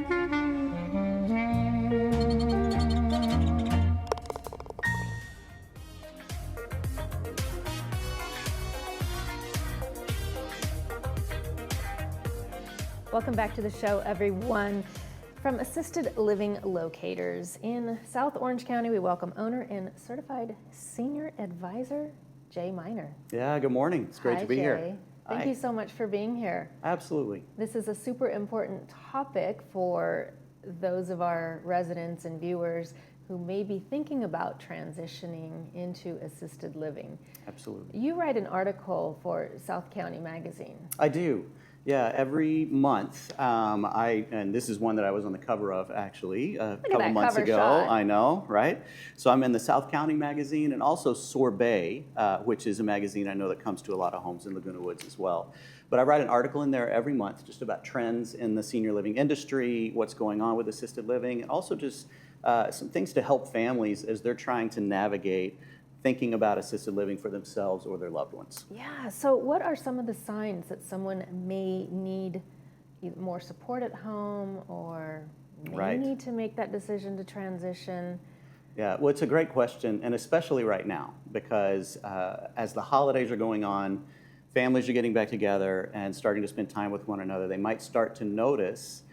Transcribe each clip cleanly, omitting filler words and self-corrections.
Welcome back to the show, everyone. From Assisted Living Locators in South Orange County, we welcome owner and certified senior advisor, Jay Miner. Yeah, good morning. It's great to be here. Thank you so much for being here. Absolutely. This is a super important topic for those of our residents and viewers who may be thinking about transitioning into assisted living. Absolutely. You write an article for South County Magazine. I do. Yeah, every month, and this is one that I was on the cover of actually a couple months ago. Shot. I know, right? So I'm in the South County Magazine and also Sorbet, which is a magazine I know that comes to a lot of homes in Laguna Woods as well. But I write an article in there every month just about trends in the senior living industry, what's going on with assisted living, and also just some things to help families as they're trying to navigate thinking about assisted living for themselves or their loved ones. Yeah, so what are some of the signs that someone may need either more support at home or may need to make that decision to transition? Yeah, well, it's a great question, and especially right now, because as the holidays are going on, families are getting back together and starting to spend time with one another. They might start to notice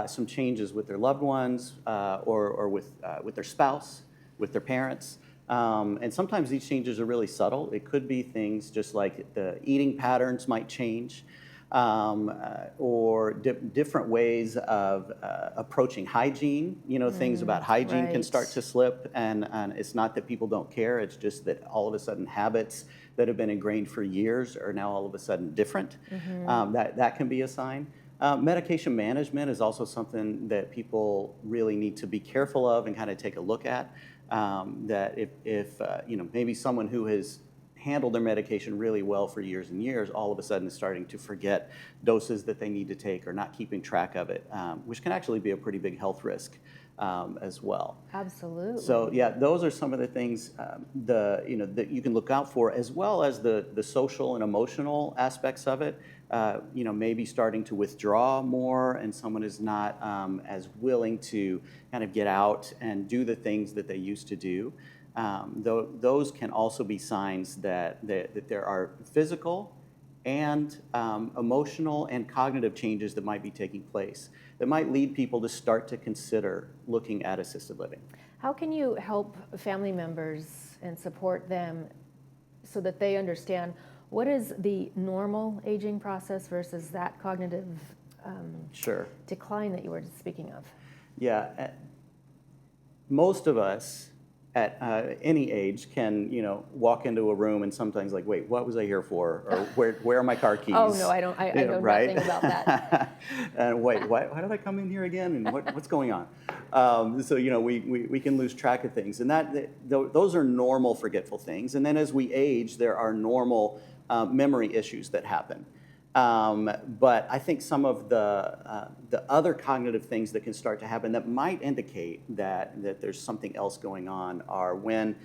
some changes with their loved ones or with their spouse, with their parents. And sometimes these changes are really subtle. It could be things just like the eating patterns might change, or different ways of approaching hygiene. You know, things about hygiene can start to slip, and it's not that people don't care. It's just that all of a sudden habits that have been ingrained for years are now all of a sudden different. That can be a sign. Medication management is also something that people really need to be careful of and kind of take a look at. That if you know, maybe someone who has handled their medication really well for years and years, all of a sudden is starting to forget doses that they need to take or not keeping track of it, which can actually be a pretty big health risk as well. Absolutely. So yeah, those are some of the things that you can look out for, as well as the social and emotional aspects of it. You know, maybe starting to withdraw more, and someone is not as willing to kind of get out and do the things that they used to do. Those can also be signs that there are physical and emotional and cognitive changes that might be taking place that might lead people to start to consider looking at assisted living. How can you help family members and support them so that they understand what is the normal aging process versus that cognitive decline that you were speaking of? Yeah, most of us at any age can, walk into a room and sometimes like, wait, what was I here for? Or where are my car keys? Oh no, I know nothing about that. And wait, why did I come in here again? And what's going on? So we can lose track of things, and those are normal forgetful things. And then as we age, there are normal memory issues that happen. But I think some of the other cognitive things that can start to happen that might indicate that there's something else going on are when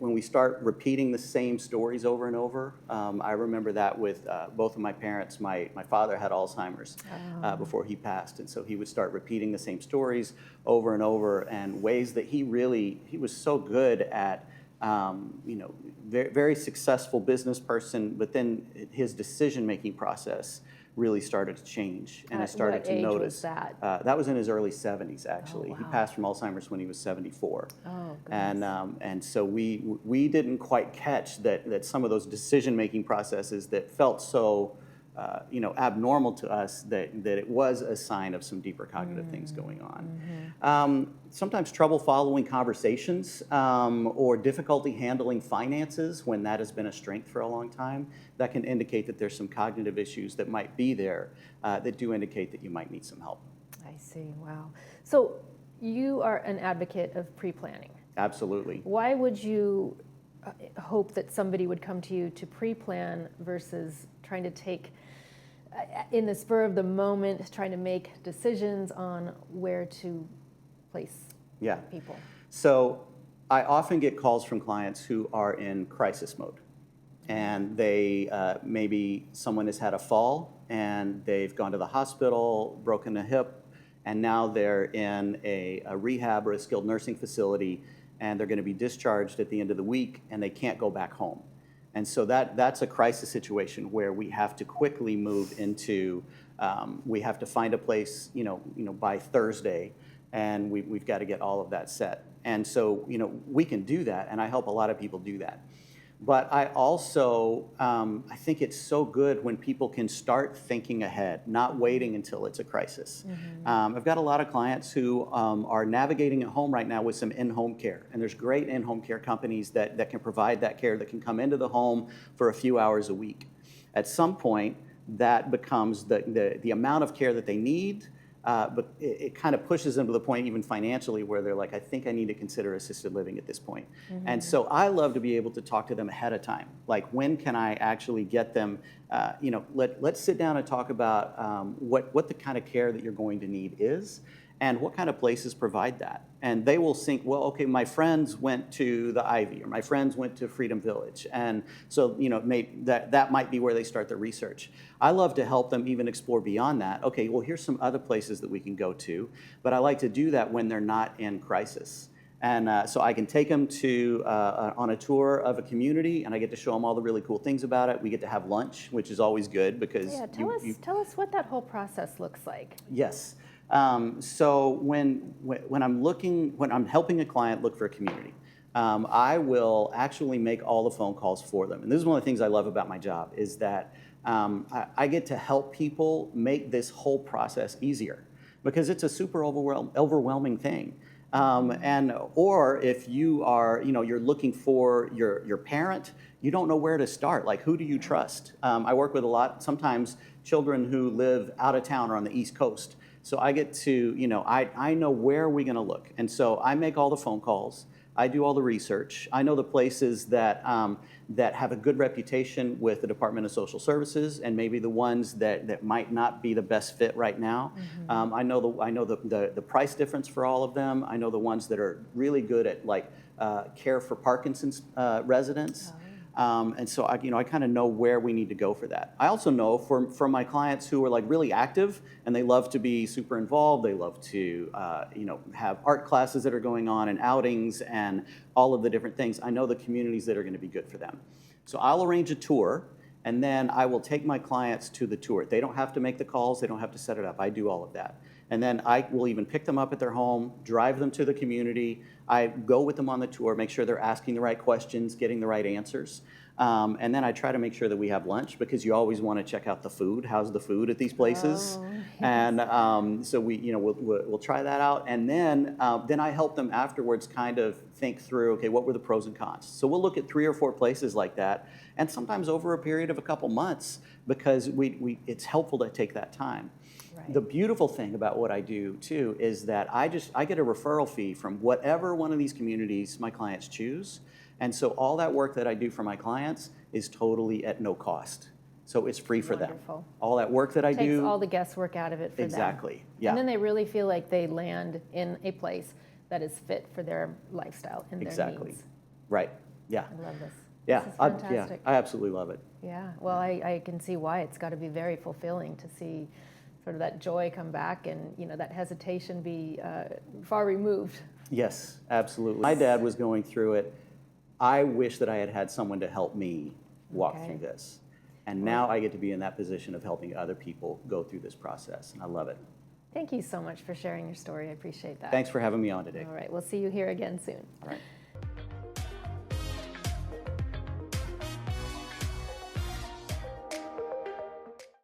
we start repeating the same stories over and over. I remember that with both of my parents. My father had Alzheimer's before he passed, and so he would start repeating the same stories over and over, and ways that he was so good at. Very successful business person, but then his decision-making process really started to change, and I started to notice. What age was that? That was in his early 70s, actually. Oh, wow. He passed from Alzheimer's when he was 74. Oh, goodness. And so we didn't quite catch that some of those decision-making processes that felt so abnormal to us, that it was a sign of some deeper cognitive things going on. Sometimes trouble following conversations or difficulty handling finances when that has been a strength for a long time. That can indicate that there's some cognitive issues that might be there that do indicate that you might need some help. I see. Wow. So you are an advocate of pre-planning. Absolutely. Why would you hope that somebody would come to you to pre-plan versus trying to take in the spur of the moment, trying to make decisions on where to place people? So I often get calls from clients who are in crisis mode, and they maybe someone has had a fall and they've gone to the hospital, broken a hip, and now they're in a rehab or a skilled nursing facility, and they're going to be discharged at the end of the week, and they can't go back home. And so that's a crisis situation where we have to quickly move into, we have to find a place, by Thursday, and we've got to get all of that set. And so, we can do that, and I help a lot of people do that. But I also, I think it's so good when people can start thinking ahead, not waiting until it's a crisis. I've got a lot of clients who are navigating at home right now with some in-home care. And there's great in-home care companies that can provide that care, that can come into the home for a few hours a week. At some point, that becomes the amount of care that they need, but it kind of pushes them to the point, even financially, where they're like, I think I need to consider assisted living at this point. And so I love to be able to talk to them ahead of time. Like, when can I actually get them, let's sit down and talk about what the kind of care that you're going to need is, and what kind of places provide that. And they will think, well, okay, my friends went to the Ivy, or my friends went to Freedom Village. And so, that might be where they start their research. I love to help them even explore beyond that. Okay, well, here's some other places that we can go to, but I like to do that when they're not in crisis. And so I can take them on a tour of a community, and I get to show them all the really cool things about it. We get to have lunch, which is always good because tell us what that whole process looks like. Yes. So when I'm helping a client look for a community, I will actually make all the phone calls for them. And this is one of the things I love about my job, is that I get to help people make this whole process easier, because it's a super overwhelming thing. Or if you are, you're looking for your parent, you don't know where to start. Like, who do you trust? I work with sometimes children who live out of town or on the East Coast. So I get to, I know where we're going to look. And so I make all the phone calls. I do all the research. I know the places that have a good reputation with the Department of Social Services, and maybe the ones that might not be the best fit right now. I know the price difference for all of them. I know the ones that are really good at care for Parkinson's residents. And so I kind of know where we need to go for that. I also know from my clients who are really active, and they love to be super involved. They love to have art classes that are going on, and outings, and all of the different things. I know the communities that are going to be good for them. So I'll arrange a tour, and then I will take my clients to the tour. They don't have to make the calls. They don't have to set it up. I do all of that. And then I will even pick them up at their home, drive them to the community. I go with them on the tour, make sure they're asking the right questions, getting the right answers. And then I try to make sure that we have lunch, because you always want to check out the food. How's the food at these places? Oh, yes. And so we'll try that out. And then I help them afterwards kind of think through, okay, what were the pros and cons? So we'll look at 3 or 4 places like that, and sometimes over a period of a couple months, because it's helpful to take that time. Right. The beautiful thing about what I do too is that I get a referral fee from whatever one of these communities my clients choose. And so all that work that I do for my clients is totally at no cost. So it's free for Wonderful. them. All that work that I do. Takes all the guesswork out of it for them. Exactly. Yeah. And then they really feel like they land in a place that is fit for their lifestyle and their needs. Right. Yeah. I love this. Yeah. This is fantastic. I absolutely love it. Yeah. Well, I can see why. It's got to be very fulfilling to see sort of that joy come back, and that hesitation be far removed. Yes, absolutely. My dad was going through it. I wish that I had had someone to help me walk through this. And now I get to be in that position of helping other people go through this process, and I love it. Thank you so much for sharing your story. I appreciate that. Thanks for having me on today. All right, we'll see you here again soon. All right.